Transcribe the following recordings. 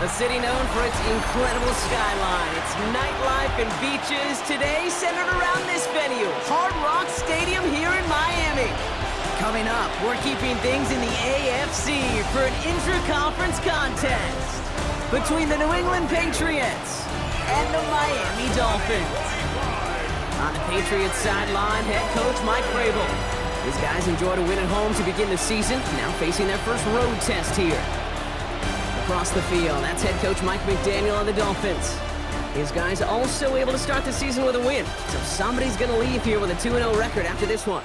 A city known for its incredible skyline, its nightlife and beaches, today centered around this venue, Hard Rock Stadium here in Miami. Coming up, we're keeping things in the AFC for an intra-conference contest between the New England Patriots and the Miami Dolphins. On the Patriots sideline, head coach Mike Vrabel. His guys enjoyed a win at home to begin the season, now facing their first road test here. Across the field, that's head coach Mike McDaniel on the Dolphins. His guys also able to start the season with a win, so somebody's going to leave here with a 2-0 record after this one.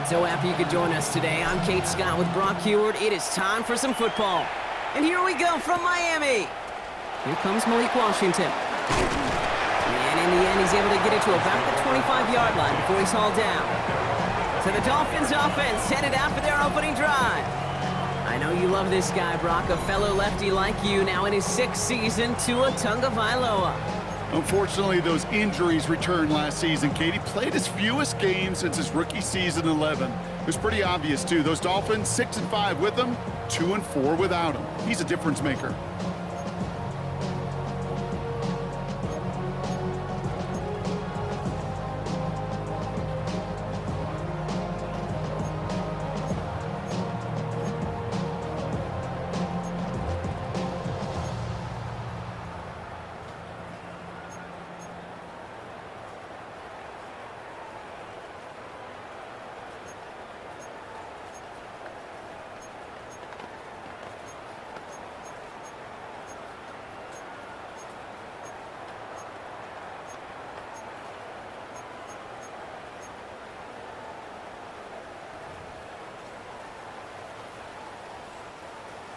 So happy you could join us today. I'm Kate Scott with Brock Heward. It is time for some football. And here we go from Miami. Here comes Malik Washington. And in the end, he's able to get it to about the 25-yard line before he's hauled down. So the Dolphins offense headed out for their opening drive. I know you love this guy, Brock, a fellow lefty like you, now in his 6th season, Tua Tagovailoa. Unfortunately, those injuries returned last season. Katie played his fewest games since his rookie season 11. It was pretty obvious, too. Those Dolphins, 6-5 with him, 2-4 without him. He's a difference maker.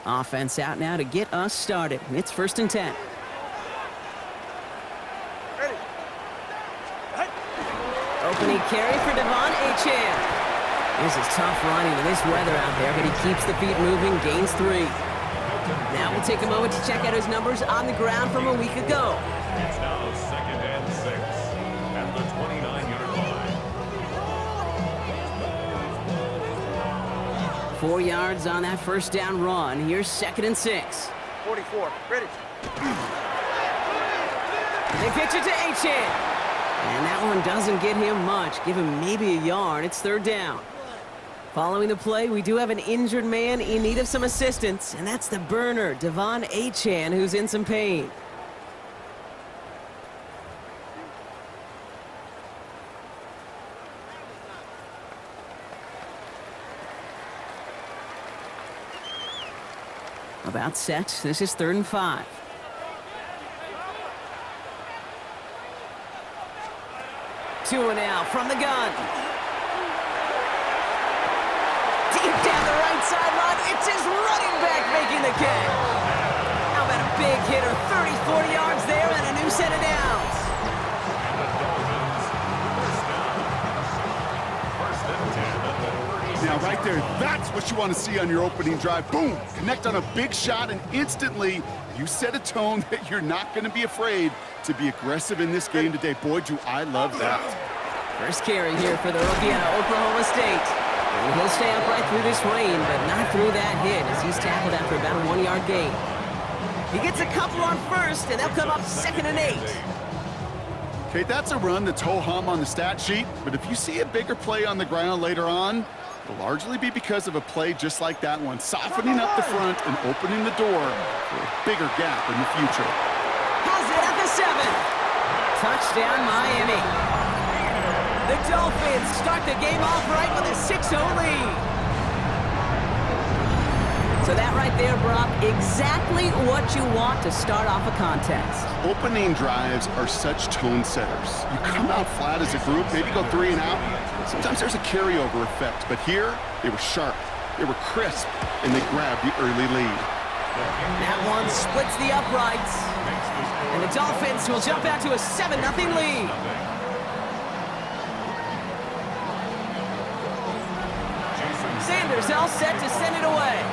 Offense out now to get us started. It's 1st and 10. Ready. Opening carry for Devon Achane. This is tough running in this weather out there, but he keeps the feet moving, gains 3. Now we'll take a moment to check out his numbers on the ground from a week ago. It's now 2nd and 6 at the 29-yard line. 4 yards on that first down run. Here's 2nd and 6. 44, ready. They pitch it to Achane. And that one doesn't get him much. Give him maybe a yard. It's 3rd down. Following the play, we do have an injured man in need of some assistance, and that's the burner, Devon Achane, who's in some pain. About set. This is 3rd and 5. Tua now from the gun. Deep down the right sideline, it's his running back making the catch. How about a big hitter, 30, 40 yards there, and a new set of downs. Now, right there, that's what you want to see on your opening drive. Boom! Connect on a big shot, and instantly, you set a tone that you're not going to be afraid to be aggressive in this game today. Boy, do I love that. First carry here for the rookie out of Oklahoma State. And he'll stay upright through this rain, but not through that hit as he's tackled after about a 1-yard gain. He gets a couple on first, and they'll come up 2nd and 8. Okay, that's a run that's ho-hum on the stat sheet, but if you see a bigger play on the ground later on, it'll largely be because of a play just like that one, softening up the front and opening the door for a bigger gap in the future. Has it at the 7. Touchdown, Miami. The Dolphins start the game off right with a 6-0 lead. So that right there, Brock, exactly what you want to start off a contest. Opening drives are such tone setters. You come out flat as a group, maybe go 3 and out. Sometimes there's a carryover effect, but here they were sharp, they were crisp, and they grabbed the early lead. That one splits the uprights, and the Dolphins will jump out to a 7-0 lead. Sanders all set to send it away.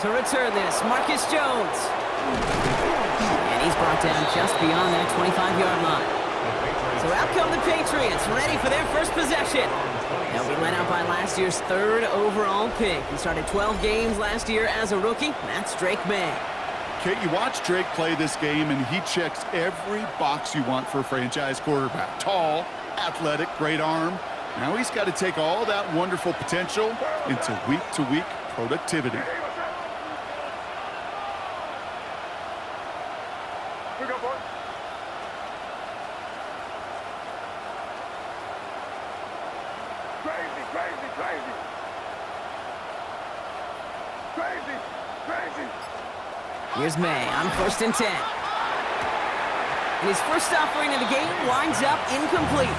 To return this, Marcus Jones. And he's brought down just beyond that 25-yard line. So out come the Patriots, ready for their first possession. They'll be led out by last year's 3rd overall pick. He started 12 games last year as a rookie. That's Drake May. Kate, you watch Drake play this game, and he checks every box you want for a franchise quarterback. Tall, athletic, great arm. Now he's got to take all that wonderful potential into week-to-week productivity. Here's May on 1st and 10. And his first offering of the game winds up incomplete.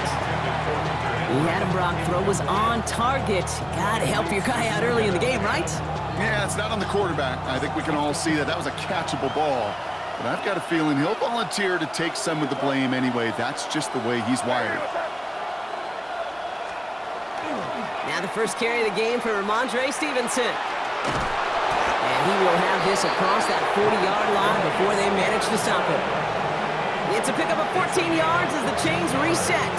He had him, Brock. Throw was on target. Gotta help your guy out early in the game, right? Yeah, it's not on the quarterback. I think we can all see that that was a catchable ball. But I've got a feeling he'll volunteer to take some of the blame anyway. That's just the way he's wired. Now the first carry of the game for Ramondre Stevenson. And he will have this across that 40-yard line before they manage to stop him. It's a pickup of 14 yards as the chains reset.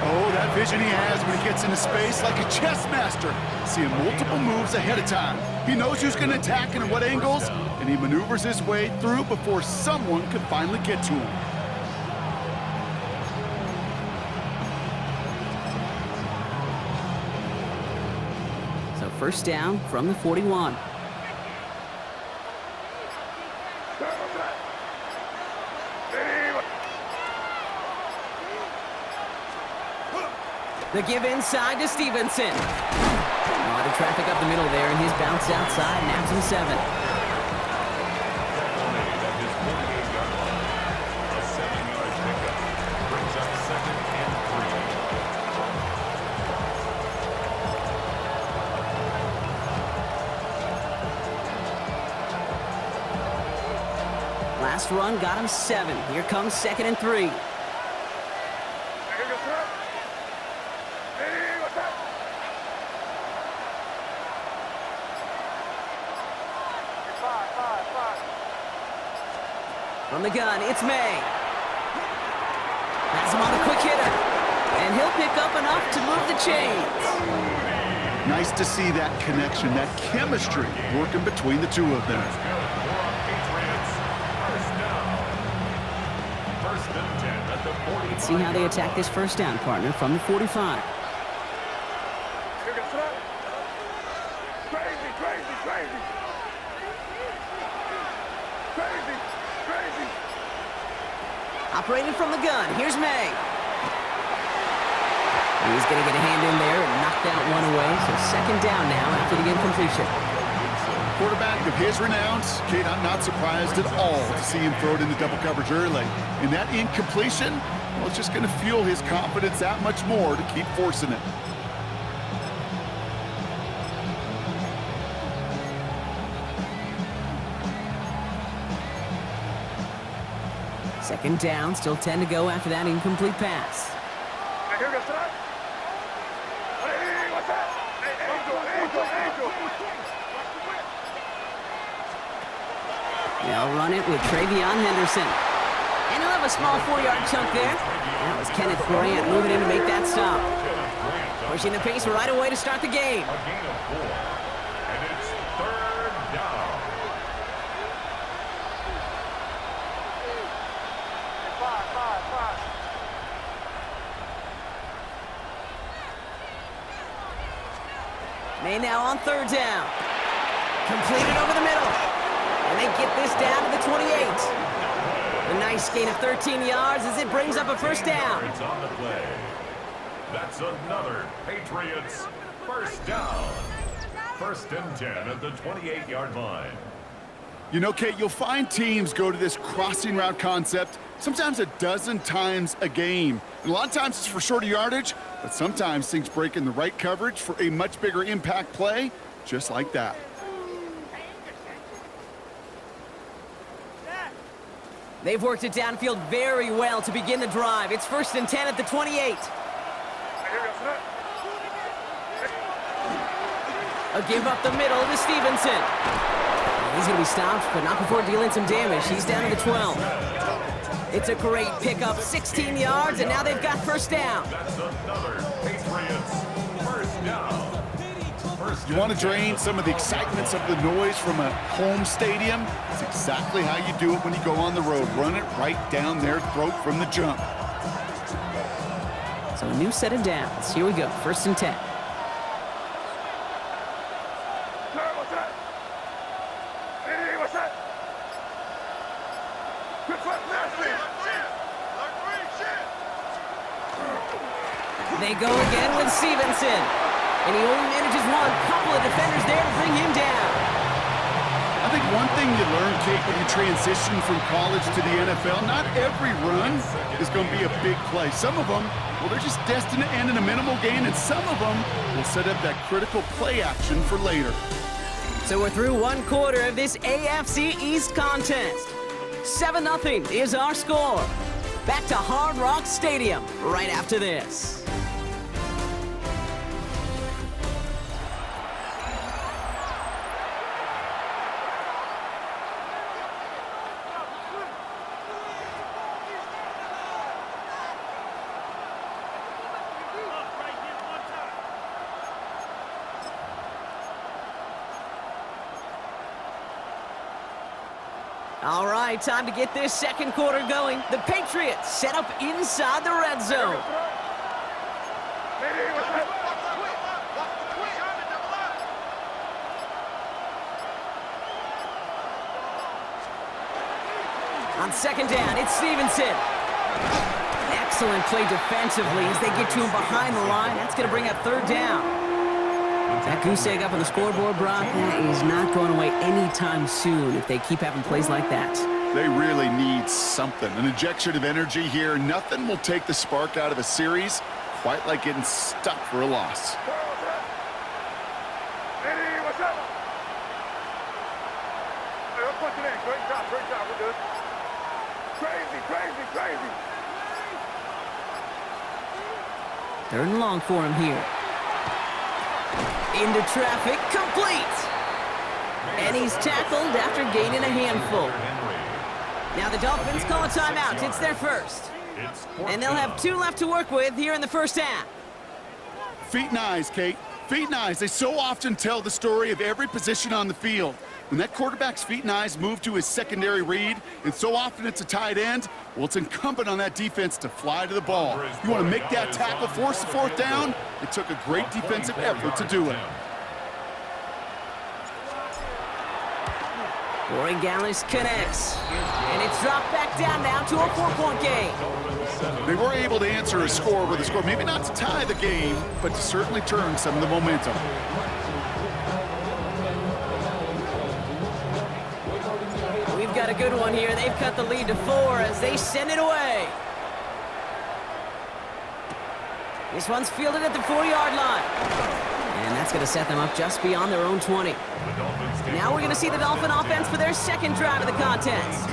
Oh, that vision he has when he gets into space like a chess master. Seeing multiple moves ahead of time. He knows who's going to attack and at what angles, and he maneuvers his way through before someone can finally get to him. So first down from the 41. The give inside to Stevenson. A lot of traffic up the middle there, and his bounce outside naps him 7. A 7-yard pickup brings up 2nd and 3. Last run got him 7. Here comes 2nd and 3. From the gun, it's May. Has him on a quick hitter. And he'll pick up enough to move the chains. Nice to see that connection, that chemistry working between the two of them. Patriots, first down. 1st and 10 at the 45. Let's see how they attack this first down, partner, from the 45. Operating from the gun, here's May. He's going to get a hand in there and knock that one away. So 2nd down now after the incompletion. Quarterback of his renowns, Kate, I'm not surprised at all to see him throw it into double coverage early. And that incompletion, well, it's just going to fuel his confidence that much more to keep forcing it. Second down, still 10 to go after that incomplete pass. They'll run it with Travion Henderson. And he'll have a small 4-yard chunk there. That was Kenneth Grant moving in to make that stop. Pushing the pace right away to start the game. A gain of 4. And it's 3rd down. May now on 3rd down. Completed over the middle. And they get this down to the 28. A nice gain of 13 yards as it brings up a first down. It's on the play. That's another Patriots first down. 1st and 10 at the 28-yard line. You know, Kate, you'll find teams go to this crossing route concept sometimes a dozen times a game. And a lot of times it's for shorter yardage, but sometimes things break in the right coverage for a much bigger impact play, just like that. They've worked it downfield very well to begin the drive. It's 1st and 10 at the 28. A give up the middle to Stevenson. He's going to be stopped, but not before dealing some damage. He's down to the 12. It's a great pickup, 16 yards, and now they've got first down. That's another Patriots first down. You want to drain some of the excitement, some of the noise from a home stadium? It's exactly how you do it when you go on the road. Run it right down their throat from the jump. So a new set of downs. Here we go, first and 10. They go again with Stevenson. And he only manages one. Couple of defenders there to bring him down. I think one thing you learn, Kate, when you transition from college to the NFL, not every run is going to be a big play. Some of them, well, they're just destined to end in a minimal gain, and some of them will set up that critical play action for later. So we're through one quarter of this AFC East contest. 7-0 is our score. Back to Hard Rock Stadium right after this. All right, time to get this second quarter going. The Patriots set up inside the red zone. On second down, it's Stevenson. Excellent play defensively as they get to him behind the line. That's going to bring up third down. That goose egg up on the scoreboard, Brock, that is not going away anytime soon if they keep having plays like that. They really need something, an injection of energy here. Nothing will take the spark out of a series quite like getting stuck for a loss. Third and long for him here. Into traffic, complete. And he's tackled after gaining a handful. Now the Dolphins call a timeout. It's their first. And they'll have 2 left to work with here in the first half. Feet and eyes, Kate. Feet and eyes. They so often tell the story of every position on the field. When that quarterback's feet and eyes move to his secondary read, and so often it's a tight end, well, it's incumbent on that defense to fly to the ball. You want to make that tackle, force the fourth down? It took a great defensive effort to do it. Corey Gallis connects. And it's dropped back down now to a 4-point game. They were able to answer a score with a score, maybe not to tie the game, but to certainly turn some of the momentum. We've got a good one here. They've cut the lead to 4 as they send it away. This one's fielded at the 4-yard line. And that's going to set them up just beyond their own 20. Now we're going to see the Dolphin offense for their second drive of the contest.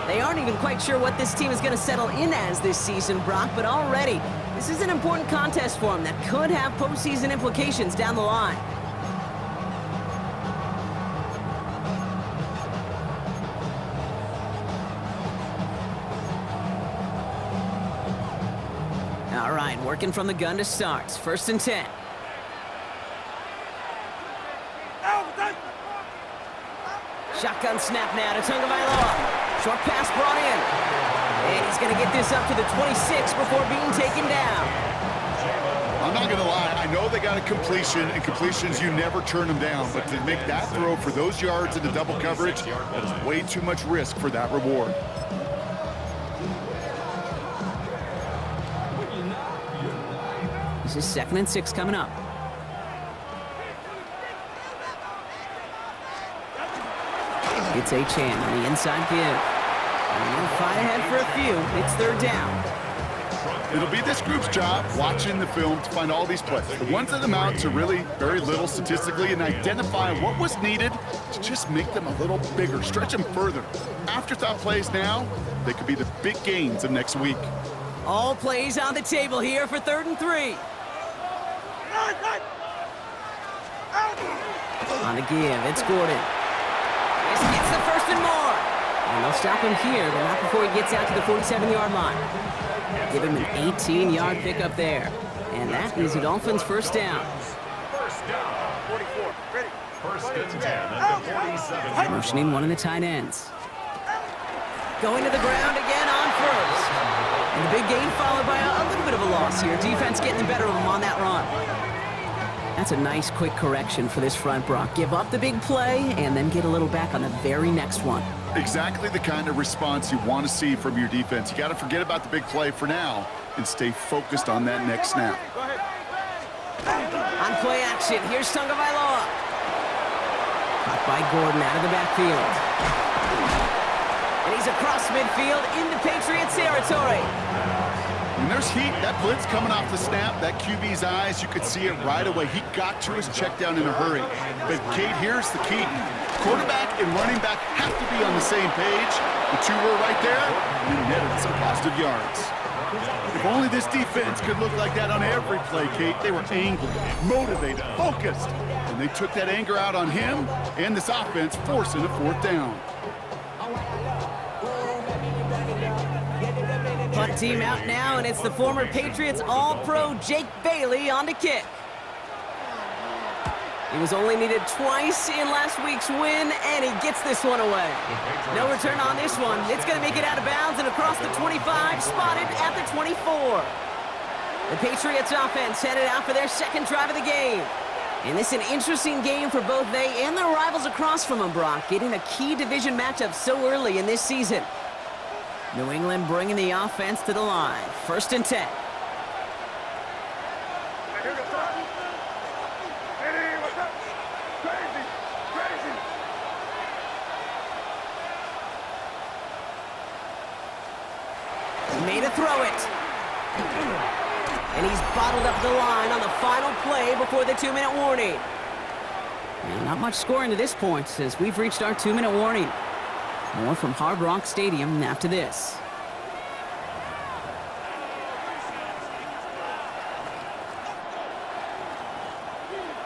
They aren't even quite sure what this team is going to settle in as this season, Brock, but already this is an important contest for them that could have postseason implications down the line. All right, working from the gun to start. First and 10. Shotgun snap now to Tagovailoa. Short pass brought in. And he's going to get this up to the 26 before being taken down. I'm not going to lie. I know they got a completion, and completions, you never turn them down. But to make that throw for those yards into double coverage, that is way too much risk for that reward. This is 2nd and 6 coming up. It's Achane on the inside give. And they'll fight ahead for a few. It's third down. It'll be this group's job watching the film to find all these plays. The ones that amount to really very little statistically and identify what was needed to just make them a little bigger, stretch them further. Afterthought plays now, they could be the big gains of next week. All plays on the table here for 3rd and 3. On the give, it's Gordon. This gets the first and more. And they'll stop him here, but not before he gets out to the 47-yard line. Give him an 18-yard pickup there. And that is the Dolphins' first down. First down. 44. Ready. First and 10 at the 47. Motioning one of the tight ends. Going to the ground again on first. And a big gain followed by a little bit of a loss here. Defense getting the better of them on that run. That's a nice quick correction for this front, Brock. Give up the big play and then get a little back on the very next one. Exactly the kind of response you want to see from your defense. You got to forget about the big play for now and stay focused on that next snap. On play action, here's Tagovailoa. Caught by Gordon out of the backfield. And he's across midfield into Patriots territory. When there's heat, that blitz coming off the snap, that QB's eyes, you could see it right away. He got to his check down in a hurry. But, Kate, here's the key. Quarterback and running back have to be on the same page. The two were right there, and they netted some positive yards. If only this defense could look like that on every play, Kate. They were angry, motivated, focused. And they took that anger out on him and this offense, forcing a fourth down. Punt team out now, and it's the former Patriots All-Pro Jake Bailey on to kick. He was only needed twice in last week's win, and he gets this one away. No return on this one. It's going to make it out of bounds and across the 25, spotted at the 24. The Patriots offense headed out for their second drive of the game. And this is an interesting game for both they and their rivals across from them, Brock, getting a key division matchup so early in this season. New England bringing the offense to the line. First and 10. Made a throw it. And he's bottled up the line on the final play before the 2-minute warning. And not much scoring to this point as we've reached our 2-minute warning. More from Hard Rock Stadium after this.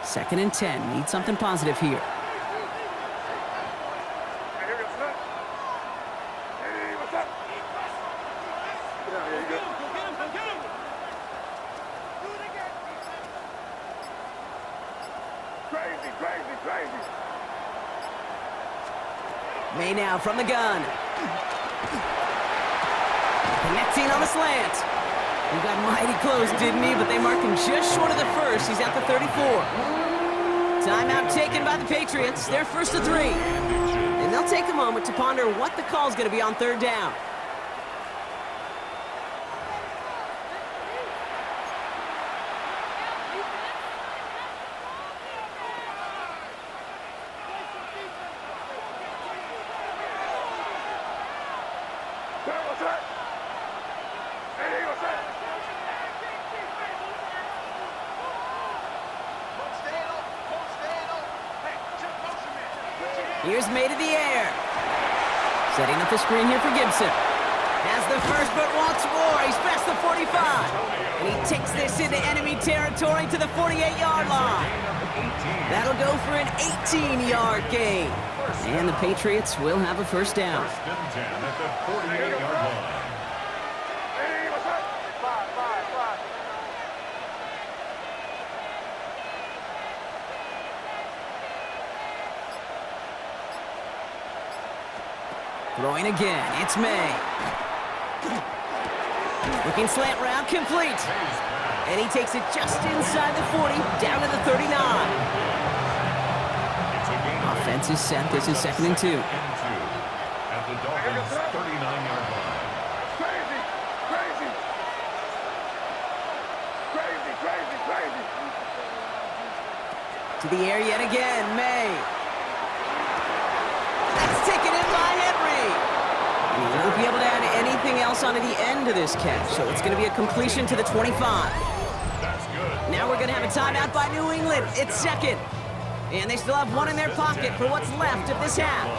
Second and 10. Need something positive here. May now from the gun. Connecting on the slant. He got mighty close, didn't he? But they marked him just short of the first. He's at the 34. Timeout taken by the Patriots. They're first to 3. And they'll take a moment to ponder what the call's going to be on third down. Here's May to the air. Setting up the screen here for Gibson. Has the first, but wants more. He's past the 45. And he takes this into enemy territory to the 48-yard line. That'll go for an 18-yard gain. And the Patriots will have a first down. First and 10 at the 48-yard line. Throwing again, it's May. Looking slant route, complete. And he takes it just inside the 40, down to the 39. Offense is set, this is second and 2. At the Dolphins' 39-yard line. To the air yet again, May. That's taken in by Henry. And he won't be able to add anything else onto the end of this catch, so it's going to be a completion to the 25. That's good. Now we're going to have a timeout by New England. It's second. And they still have one in their pocket for what's left of this half.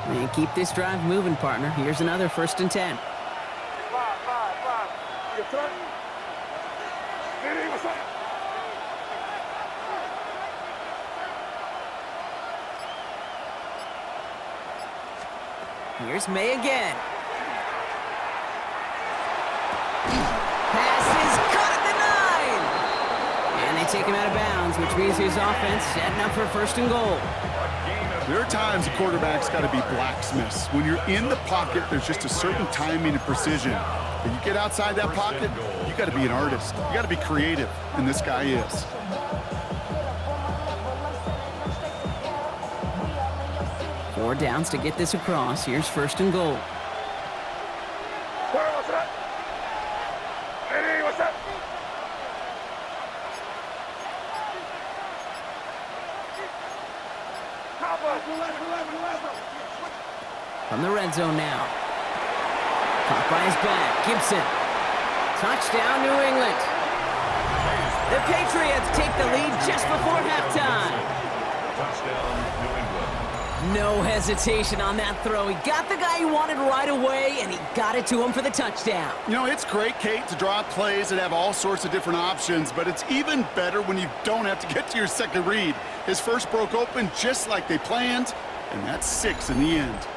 And keep this drive moving, partner. Here's another 1st and 10. Here's May again. Pass is caught at the 9. And they take him out of bounds, which means his offense setting up for 1st and goal. There are times a quarterback's got to be blacksmiths. When you're in the pocket, there's just a certain timing and precision. When you get outside that pocket, you got to be an artist. You got to be creative, and this guy is. Four downs to get this across. Here's 1st and goal. From the red zone now. Caught by his back. Gibson. Touchdown, New England. The Patriots take the lead just before halftime. Touchdown, New England. No hesitation on that throw. He got the guy he wanted right away, and he got it to him for the touchdown. You know, it's great, Kate, to draw plays that have all sorts of different options, but it's even better when you don't have to get to your second read. His first broke open just like they planned, and that's 6 in the end.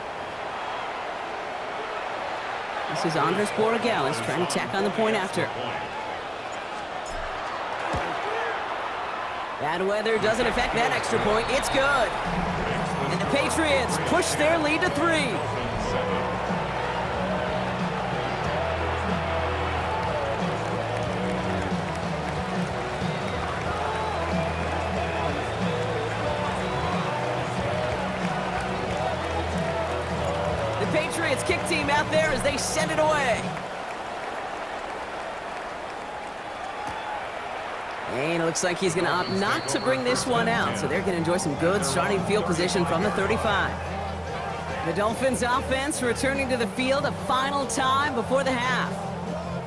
This is Andres Borregales trying to tack on the point after. Bad weather doesn't affect that extra point. It's good. And the Patriots push their lead to 3. The Patriots kick team out there as they send it away. And it looks like he's going to opt not to bring this one out, so they're going to enjoy some good starting field position from the 35. The Dolphins offense returning to the field a final time before the half.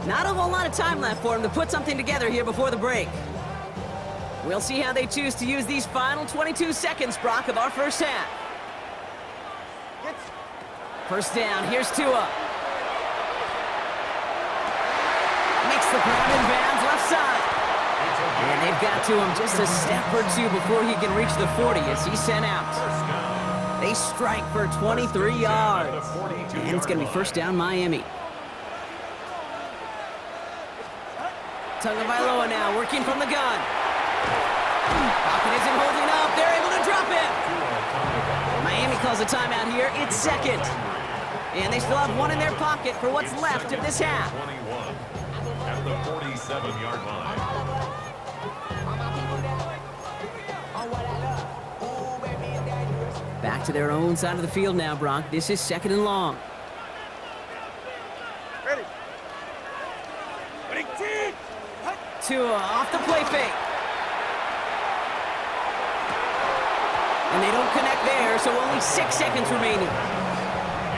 Not a whole lot of time left for them to put something together here before the break. We'll see how they choose to use these final 22 seconds, Brock, of our first half. First down, here's Tua. Makes the ground in bounds left side. And they've got to him just a step or two before he can reach the 40 as he's sent out. They strike for 23 yards. And it's going to be 1st down Miami. Tagovailoa now working from the gun. Pocket isn't holding up. They're able to drop it. Miami calls a timeout here. It's 2nd. And they still have one in their pocket for what's left of this half. 21 at the 47-yard line. Back to their own side of the field now, Brock. This is 2nd and long. Ready. Tua off the play fake. And they don't connect there, so only 6 seconds remaining.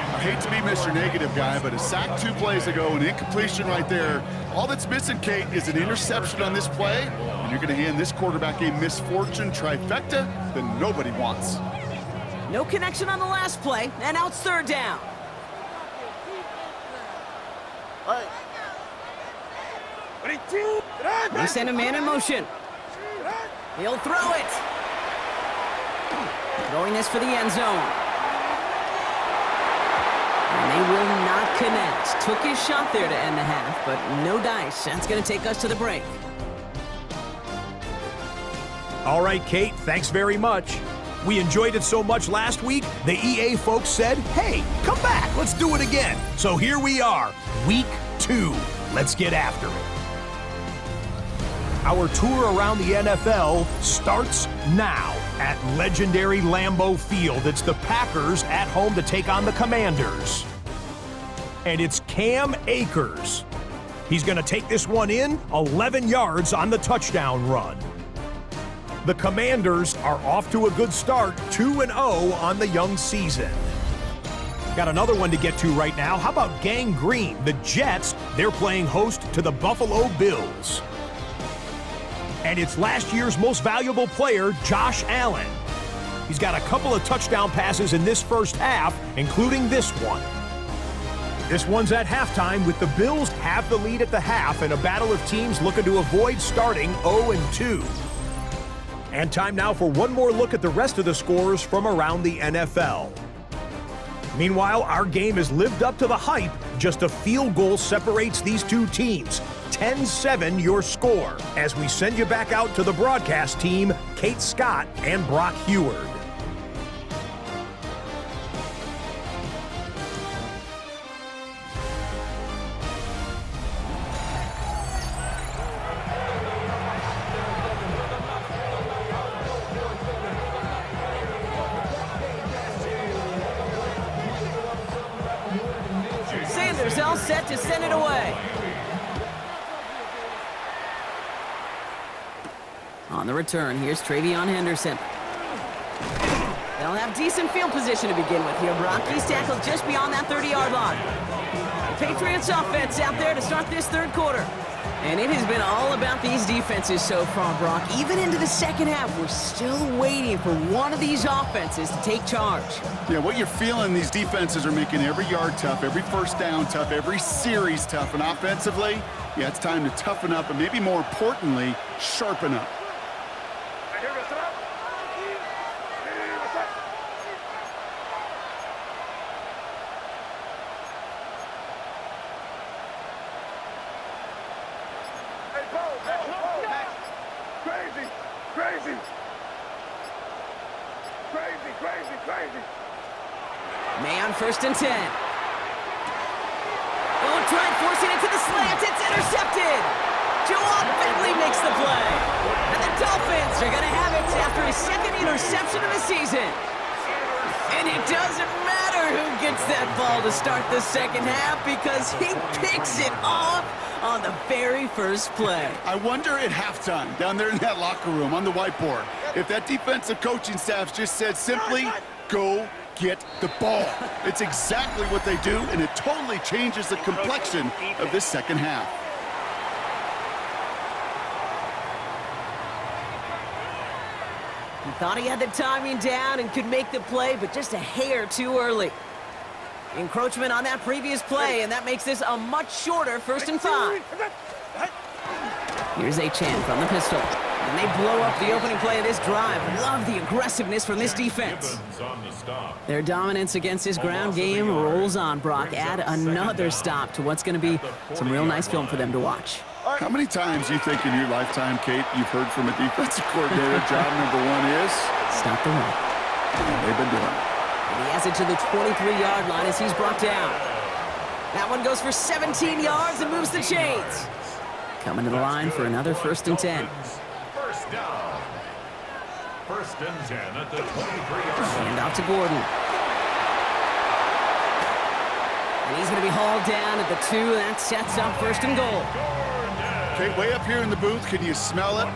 I hate to be Mr. Negative guy, but a sack 2 plays ago, an incompletion right there. All that's missing, Kate, is an interception on this play, and you're going to hand this quarterback a misfortune trifecta that nobody wants. No connection on the last play, and now it's 3rd down. They send a man in motion. He'll throw it. Throwing this for the end zone. And they will not connect. Took his shot there to end the half, but no dice. That's going to take us to the break. All right, Kate, thanks very much. We enjoyed it so much last week, the EA folks said, hey, come back, let's do it again. So here we are, week 2. Let's get after it. Our tour around the NFL starts now at legendary Lambeau Field. It's the Packers at home to take on the Commanders. And it's Cam Akers. He's going to take this one in 11 yards on the touchdown run. The Commanders are off to a good start, 2-0 on the young season. Got another one to get to right now. How about Gang Green? The Jets, they're playing host to the Buffalo Bills. And it's last year's most valuable player, Josh Allen. He's got a couple of touchdown passes in this first half, including this one. This one's at halftime with the Bills have the lead at the half in a battle of teams looking to avoid starting 0-2. And time now for one more look at the rest of the scores from around the NFL. Meanwhile, our game has lived up to the hype. Just a field goal separates these two teams. 10-7 your score. As we send you back out to the broadcast team, Kate Scott and Brock Heward. Sanders all set to send it away. On the return, here's Travion Henderson. They'll have decent field position to begin with here, Brock. He's tackled just beyond that 30-yard line. The Patriots offense out there to start this third quarter. And it has been all about these defenses so far, Brock. Even into the second half, we're still waiting for one of these offenses to take charge. Yeah, what you're feeling, these defenses are making every yard tough, every first down tough, every series tough. And offensively, yeah, it's time to toughen up and maybe more importantly, sharpen up. Man, first and 10. Oh, try forcing it to the slant. It's intercepted. Joel Bentley makes the play. And the Dolphins are going to have it after his second interception of the season. And it doesn't matter who gets that ball to start the second half because he picks it off on the very first play. I wonder at halftime, down there in that locker room on the whiteboard, if that defensive coaching staff just said simply, go get the ball. It's exactly what they do, and it totally changes the complexion of this second half. He thought he had the timing down and could make the play, but just a hair too early. Encroachment on that previous play, and that makes this a much shorter 1st and 5. Here's Achane from the pistol. And they blow up the opening play of this drive. Love the aggressiveness from this defense. Their dominance against this ground game rolls on, Brock. Add another stop to what's going to be some real nice film for them to watch. How many times do you think in your lifetime, Kate, you've heard from a defensive coordinator, job number one is? Stop the run. They've been doing it. And he has it to the 23-yard line as he's brought down. That one goes for 17 yards and moves the chains. Coming to the line for another 1st and 10. First down. 1st and 10 at the 23-yard line. Hand off to Gordon. And he's going to be hauled down at the 2. That sets up 1st and goal. Kate, way up here in the booth, can you smell it?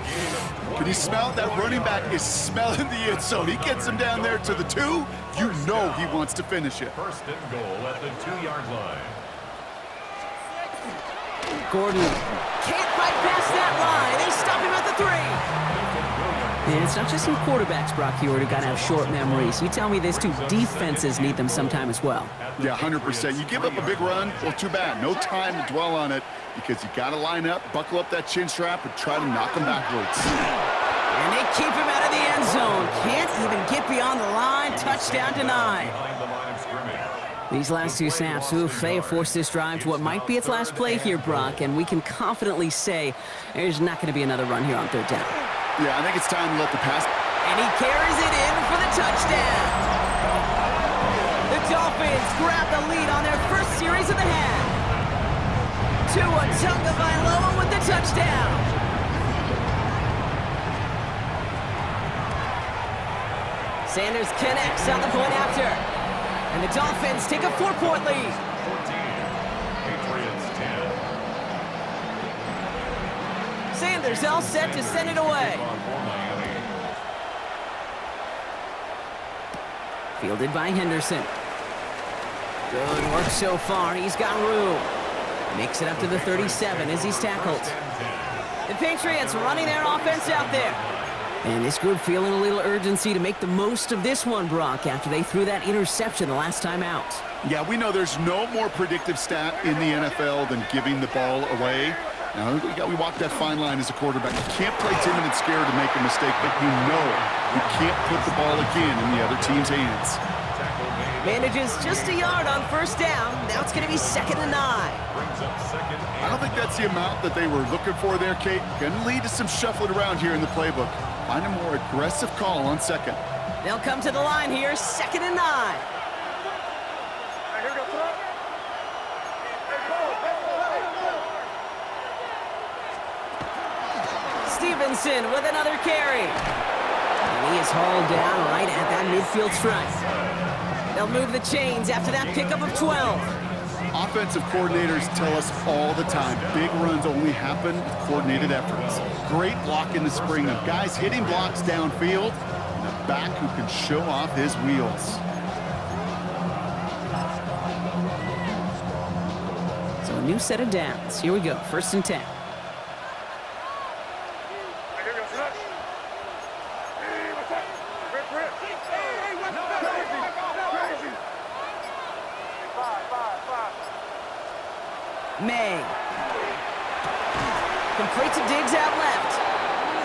Can you smell it? That running back is smelling the end zone. He gets him down there to the 2. You know he wants to finish it. 1st and goal at the 2-yard line. Gordon can't fight past that line. They stop him at the 3. And it's not just some quarterbacks, Brock Heward, who got to have short memories. You tell me these two defenses need them sometime as well. Yeah, 100%. You give up a big run, well, too bad. No time to dwell on it because you got to line up, buckle up that chin strap, and try to knock him backwards. And they keep him out of the end zone. Can't even get beyond the line. Touchdown denied. These last two snaps, they have forced this drive to what might be its last play here, Brock, and we can confidently say there's not going to be another run here on 3rd down. Yeah, I think it's time to let the pass. And he carries it in for the touchdown. The Dolphins grab the lead on their first series of the half. Tua Tagovailoa with the touchdown. Sanders connects on the point after. And the Dolphins take a 4-point lead. 14. Patriots 10. Sanders all set to send it away. Fielded by Henderson. Good work so far. He's got room. Makes it up to the 37 as he's tackled. The Patriots running their offense out there. And this group feeling a little urgency to make the most of this one, Brock, after they threw that interception the last time out. Yeah, we know there's no more predictive stat in the NFL than giving the ball away. Now, we walk that fine line as a quarterback. You can't play timid and scared to make a mistake, but you know you can't put the ball again in the other team's hands. Manages just a yard on first down. Now it's going to be 2nd and 9. I don't think that's the amount that they were looking for there, Kate. Going to lead to some shuffling around here in the playbook. Find a more aggressive call on 2nd. They'll come to the line here, 2nd and 9. Stevenson with another carry. And he is hauled down right at that midfield stripe. They'll move the chains after that pickup of 12. Offensive coordinators tell us all the time, big runs only happen with coordinated efforts. Great block in the spring of guys hitting blocks downfield, and a back who can show off his wheels. So a new set of downs. Here we go, 1st and 10. May completes a Diggs out left.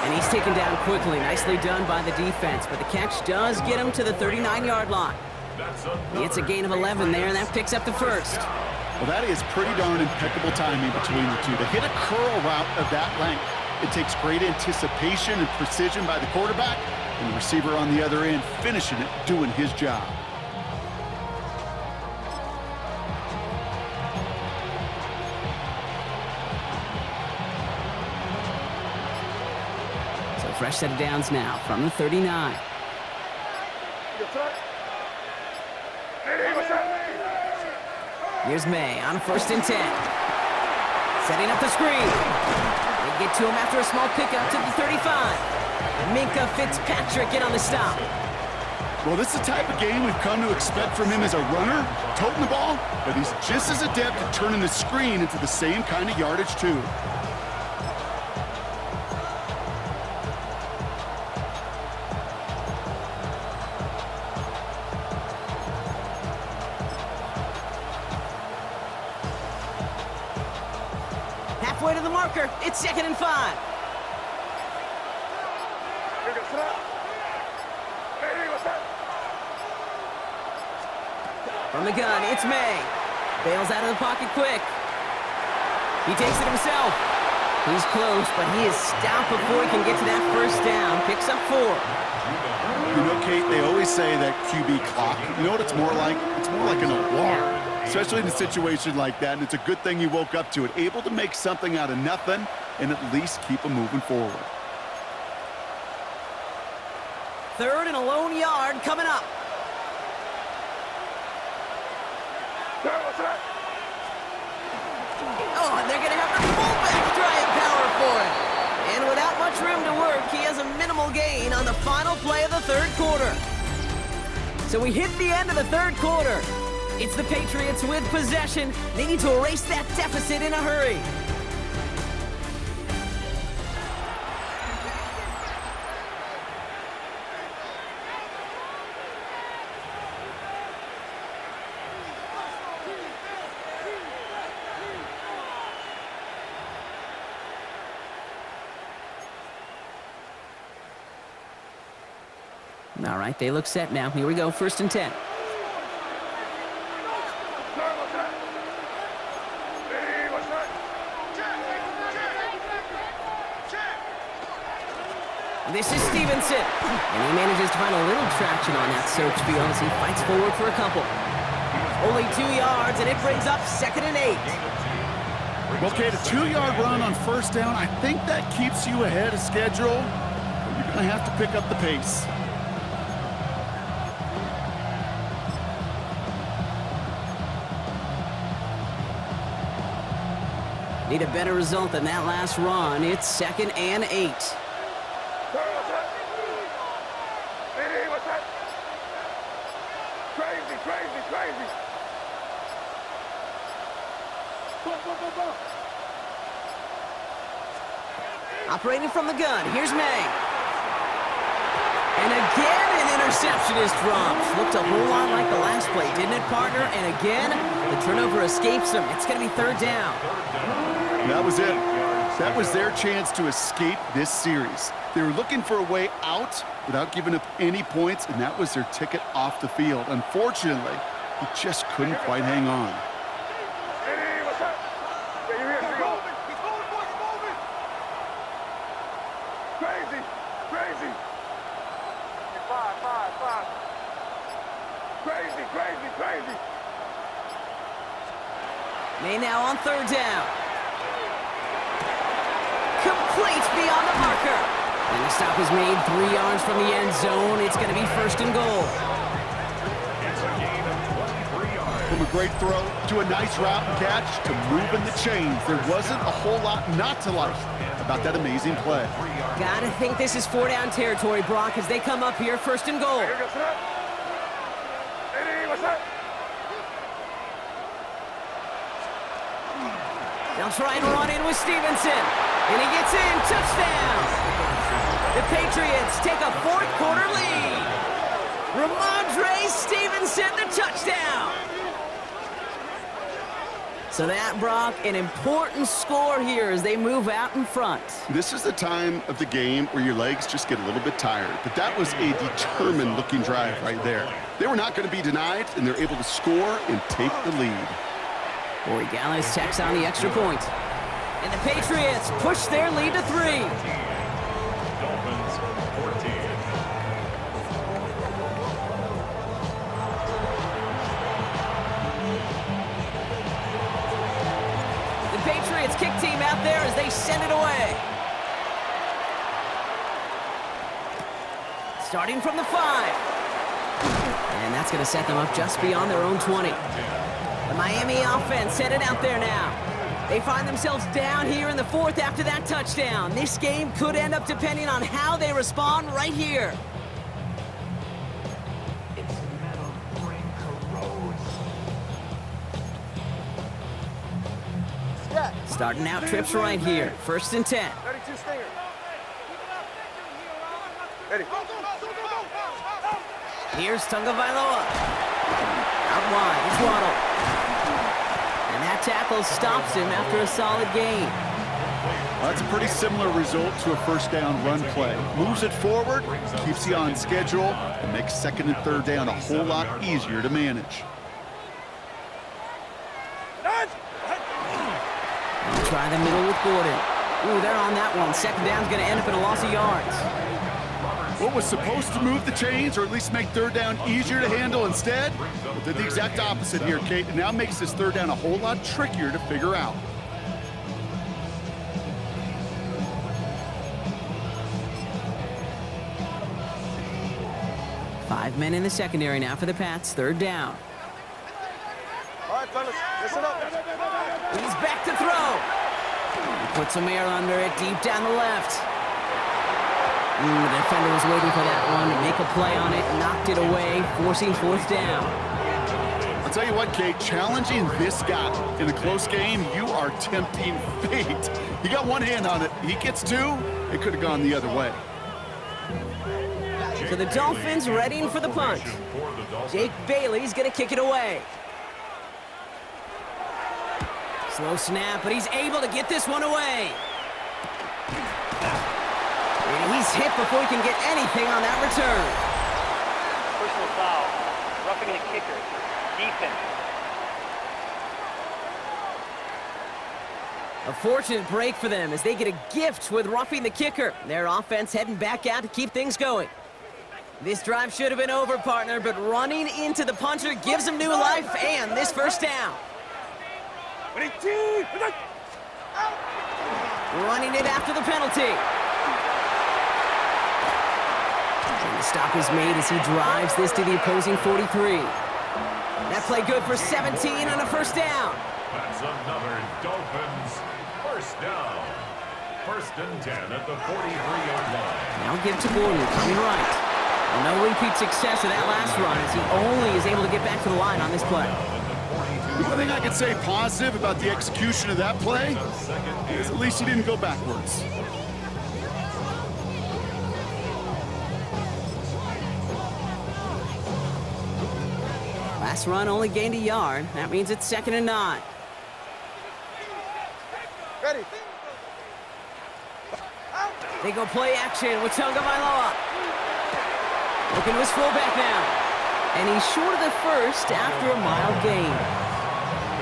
And he's taken down quickly. Nicely done by the defense. But the catch does get him to the 39-yard line. It's a gain of 11 there, and that picks up the 1st. Well, that is pretty darn impeccable timing between the two. To hit a curl route of that length, it takes great anticipation and precision by the quarterback, and the receiver on the other end finishing it, doing his job. Fresh set of downs now from the 39. Here's May on 1st and 10. Setting up the screen. They get to him after a small pickup to the 35. Minka Fitzpatrick in on the stop. Well, this is the type of game we've come to expect from him as a runner, toting the ball, but he's just as adept at turning the screen into the same kind of yardage, too. Halfway to the marker, it's 2nd and 5. From the gun, it's May. Bails out of the pocket quick. He takes it himself. He's close, but he is stopped before he can get to that 1st down. Picks up 4. You know, Kate, they always say that QB clock. You know what it's more like? It's more like an alarm. Especially in a situation like that, and it's a good thing you woke up to it. Able to make something out of nothing and at least keep them moving forward. 3rd and a lone yard coming up. Oh, and they're going to have the fullback trying power for it. And without much room to work, he has a minimal gain on the final play of the 3rd quarter. So we hit the end of the 3rd quarter. It's the Patriots with possession. They need to erase that deficit in a hurry. All right, they look set now. Here we go, 1st and 10. This is Stevenson, and he manages to find a little traction on that search field as he fights forward for a couple. Only 2 yards, and it brings up 2nd and 8. Well, Kate, a 2-yard run on 1st down, I think that keeps you ahead of schedule. You're going to have to pick up the pace. Need a better result than that last run. It's 2nd and 8. Operating from the gun, here's May. And again, an interception is dropped. Looked a whole lot like the last play, didn't it, partner? And again, the turnover escapes them. It's going to be third down. That was it. That was their chance to escape this series. They were looking for a way out without giving up any points, and that was their ticket off the field. Unfortunately, he just couldn't quite hang on. Crazy. May now on third down. Complete beyond the marker. And the stop is made 3 yards from the end zone. It's going to be first and goal. It's a gain of 23 yards. From a great throw to a nice route and catch to moving the chains, there wasn't a whole lot not to like about that amazing play. Gotta think this is 4-down territory, Brock, as they come up here first and goal. They'll try and run in with Stevenson. And he gets in. Touchdown! The Patriots take a fourth-quarter lead. Ramondre Stevenson, the touchdown! So that, Brock, an important score here as they move out in front. This is the time of the game where your legs just get a little bit tired. But that was a determined-looking drive right there. They were not going to be denied, and they're able to score and take the lead. Corey Gallis tacks on the extra point. And the Patriots push their lead to 3. Dolphins 14. The Patriots kick team out there as they send it away. Starting from the 5. And that's going to set them up just beyond their own 20. The Miami offense headed out there now. They find themselves down here in the 4th after that touchdown. This game could end up depending on how they respond right here. Starting out trips right here. 1st and 10. Here's Tagovailoa. Out wide, it's Waddle. And that tackle stops him after a solid gain. Well, that's a pretty similar result to a first down run play. Moves it forward, keeps you on schedule, and makes 2nd and 3rd down a whole lot easier to manage. I'll try the middle with Gordon. Ooh, they're on that one. 2nd down's going to end up in a loss of yards. What was supposed to move the chains, or at least make 3rd down easier to handle instead, well, did the exact opposite here, Kate. It now makes this 3rd down a whole lot trickier to figure out. Five men in the secondary now for the Pats. 3rd down. All right, fellas, listen up. He's back to throw. He puts some air under it, deep down the left. The defender was waiting for that one to make a play on it, knocked it away, forcing 4th down. I'll tell you what, Kate, challenging this guy in a close game, you are tempting fate. He got one hand on it. He gets 2, it could have gone the other way. So the Dolphins readying for the punt. Jake Bailey's going to kick it away. Slow snap, but he's able to get this one away. And he's hit before he can get anything on that return. Personal foul. Roughing the kicker. Defense. A fortunate break for them as they get a gift with roughing the kicker. Their offense heading back out to keep things going. This drive should have been over, partner, but running into the punter gives them new life and this 1st down. Running it after the penalty. And the stop is made as he drives this to the opposing 43. That play good for 17 on a 1st down. That's another Dolphins 1st down. 1st and 10 at the 43-yard line. Now give to Gordon, coming right. Well, no repeat success of that last run as he only is able to get back to the line on this play. The one thing I could say positive about the execution of that play is at least he didn't go backwards. Last run only gained a yard. That means it's 2nd and 9. Ready. They go play action with Tagovailoa. Looking to his fullback now. And he's short of the first after a mild gain.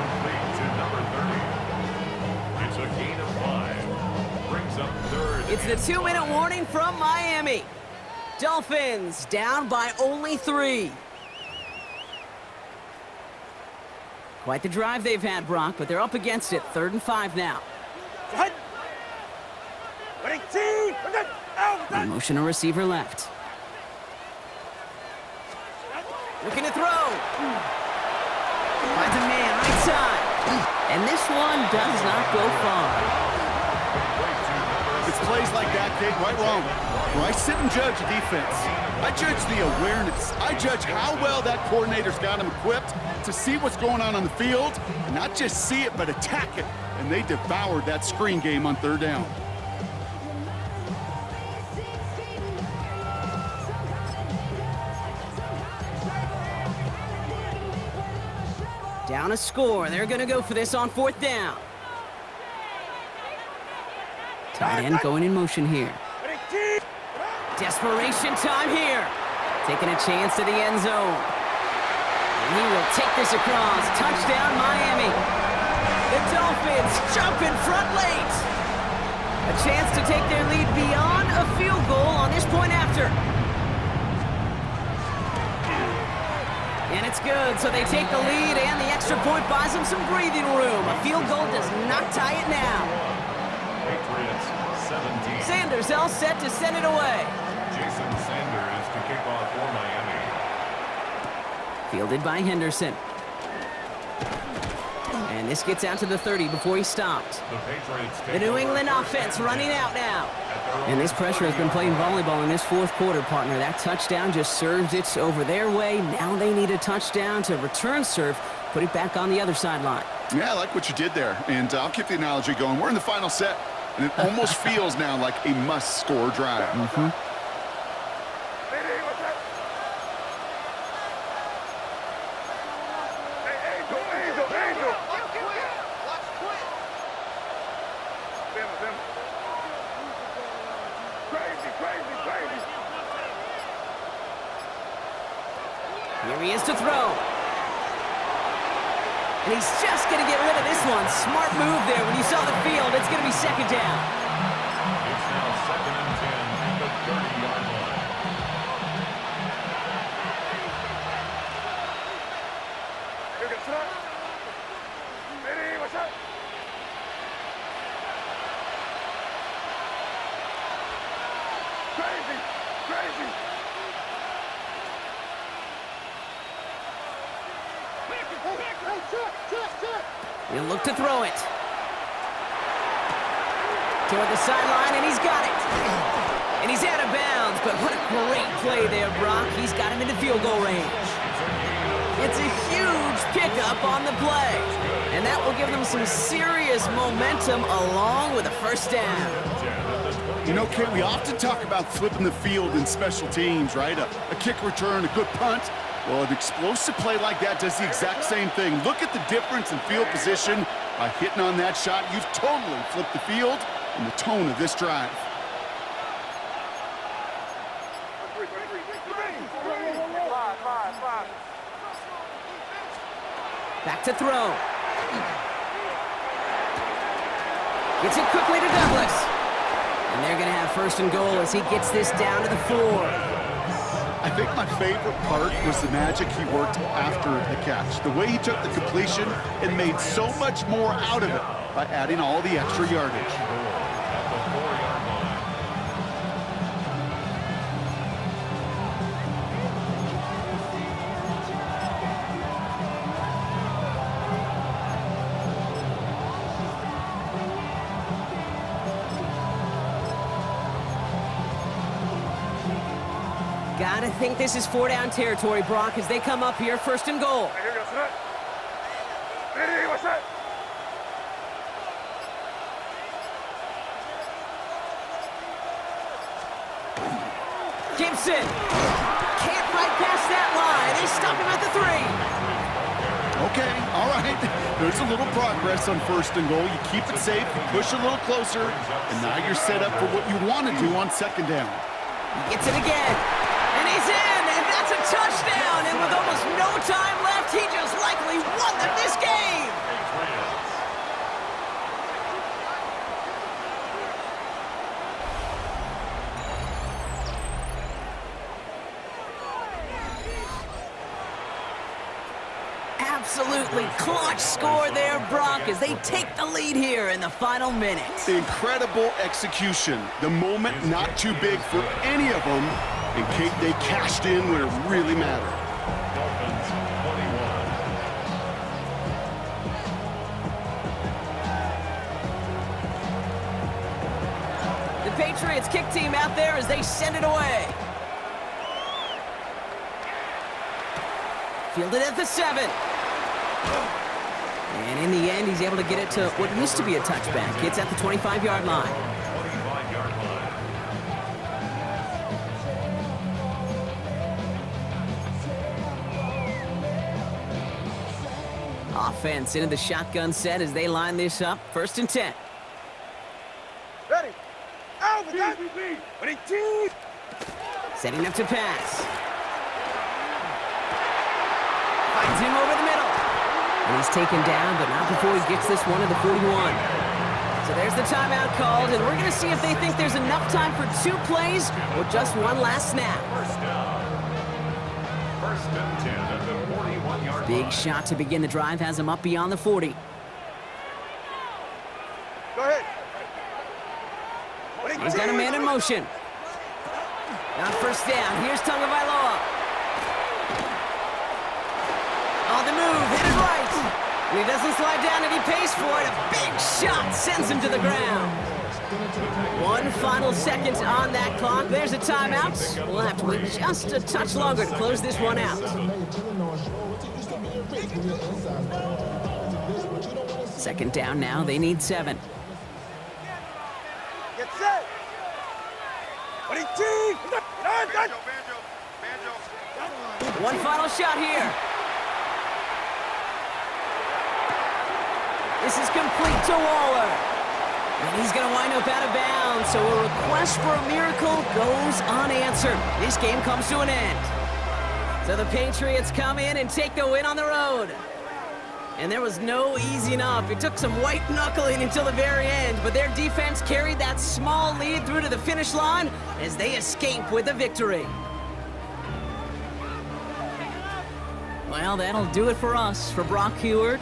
Complete to number 30. It's a gain of 5. Brings up 3rd. It's the 2-minute warning from Miami. Dolphins down by only 3. Quite the drive they've had, Brock, but they're up against it. 3rd and 5 now. In motion, a receiver left. Looking to throw. Finds a man right side. And this one does not go far. It's plays like that, Kate, right wrong. Where I sit and judge a defense, I judge the awareness. I judge how well that coordinator's got him equipped to see what's going on the field, and not just see it, but attack it. And they devoured that screen game on 3rd down. Down a score. They're going to go for this on 4th down. Tight end going in motion here. Desperation time here. Taking a chance to the end zone. And he will take this across. Touchdown, Miami. The Dolphins jump in front late. A chance to take their lead beyond a field goal on this point after. And it's good, so they take the lead, and the extra point buys them some breathing room. A field goal does not tie it now. Patriots 17. Sanders all set to send it away. Jason Sanders to kick off for Miami. Fielded by Henderson. And this gets out to the 30 before he stopped. The Patriots The take New over England first offense and running 10. out now. At their And own this pressure has been playing volleyball in this 4th quarter, partner. That touchdown just served it over their way. Now they need a touchdown to return serve, put it back on the other sideline. Yeah, I like what you did there. And I'll keep the analogy going. We're in the final set, and it almost feels now like a must-score drive. Here he is to throw. And he's just going to get rid of this one. Smart move there. When you saw the field, it's going to be 2nd down. It's now 2nd and 10 at the 30-yard line. He'll look to throw it. Toward the sideline, and he's got it. And he's out of bounds, but what a great play there, Brock. He's got him into field goal range. It's a huge pickup on the play. And that will give them some serious momentum along with a 1st down. You know, Kate, we often talk about flipping the field in special teams, right? A kick return, a good punt. Well, an explosive play like that does the exact same thing. Look at the difference in field position. By hitting on that shot, you've totally flipped the field and the tone of this drive. Back to throw. Gets it quickly to Douglas. And they're going to have 1st and goal as he gets this down to the 4. I think my favorite part was the magic he worked after the catch. The way he took the completion and made so much more out of it by adding all the extra yardage. At the 4-yard line. Gotta think this is 4-down territory, Brock, as they come up here, 1st and goal. Gibson can't fight past that line. They stop him at the 3. Okay, all right. There's a little progress on 1st and goal. You keep it safe, you push a little closer, and now you're set up for what you want to do on 2nd down. He gets it again, and he's in, and that's a touchdown. And with almost no time left, he just likely won them this game. Absolutely clutch score there, Brock, as they take the lead here in the final minutes. Incredible execution. The moment not too big for any of them, and Kate, they cashed in where it really mattered. Dolphins 21. The Patriots kick team out there as they send it away. Fielded at the 7. And in the end, he's able to get it to what used to be a touchback. It's at the 25-yard line. 25-yard line. Offense into the shotgun set as they line this up. 1st and 10. Ready. Out, ready, two. Setting up to pass. Finds him over the middle. And he's taken down, but not before he gets this one to the 41. So there's the timeout called, and we're going to see if they think there's enough time for 2 plays or just one last snap. 1st down. 1st and 10 at the 41-yard line. Big shot to begin the drive has him up beyond the 40. Go ahead. He's got a man in motion. On 1st down, here's Tagovailoa. On the move, hit it right. And he doesn't slide down, and he pays for it. A big shot sends him to the ground. 1 final second on that clock. There's a timeout. We'll have to wait just a touch longer to close this one out. 2nd down now. They need 7. Get set. Ready, two. One final shot here. This is complete to Waller. And he's going to wind up out of bounds, so a request for a miracle goes unanswered. This game comes to an end. So the Patriots come in and take the win on the road. And there was no easing up. It took some white knuckling until the very end, but their defense carried that small lead through to the finish line as they escape with a victory. Well, that'll do it for us. For Brock Heward.